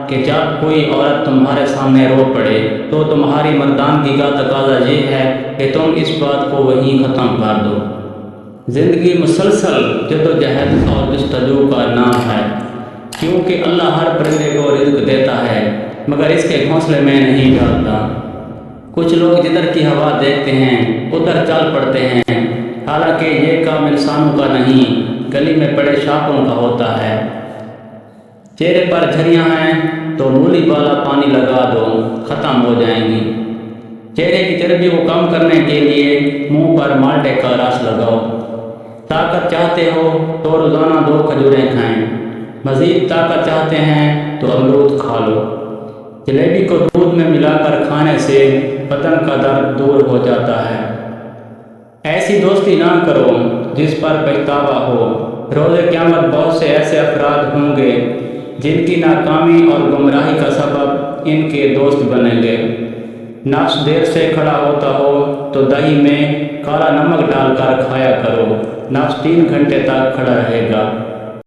کہ جب کوئی عورت تمہارے سامنے رو پڑے تو تمہاری مردانگی کا تقاضا یہ ہے کہ تم اس بات کو وہیں ختم کر دو۔ زندگی مسلسل جدوجہد اور جستجو کا نام ہے، کیونکہ اللہ ہر پرندے کو رزق دیتا ہے مگر اس کے گھونسلے میں نہیں ڈالتا۔ کچھ لوگ جدھر کی ہوا دیکھتے ہیں ادھر چل پڑتے ہیں، حالانکہ یہ کام انسانوں کا نہیں، گلی میں پڑے شاپوں کا ہوتا ہے۔ چہرے پر جھریاں ہیں تو مولی والا پانی لگا دو، ختم ہو جائیں گی۔ چہرے کی چربی کو کم کرنے کے لیے منہ پر مالٹے کا رس لگاؤ۔ طاقت چاہتے ہو تو روزانہ 2 کھجوریں کھائیں، مزید طاقت چاہتے ہیں تو امرود کھا لو۔ جلیبی کو دودھ میں ملا کر کھانے سے بدن کا درد دور ہو جاتا ہے۔ ایسی دوستی نہ کرو جس پر پچھتاوا ہو، روز قیامت بہت سے ایسے افراد ہوں گے جن کی ناکامی اور گمراہی کا سبب ان کے دوست بنیں گے۔ نفس دیر سے کھڑا ہوتا ہو تو دہی میں کالا نمک ڈال کر کھایا کرو، نفس 3 گھنٹے تک کھڑا رہے گا۔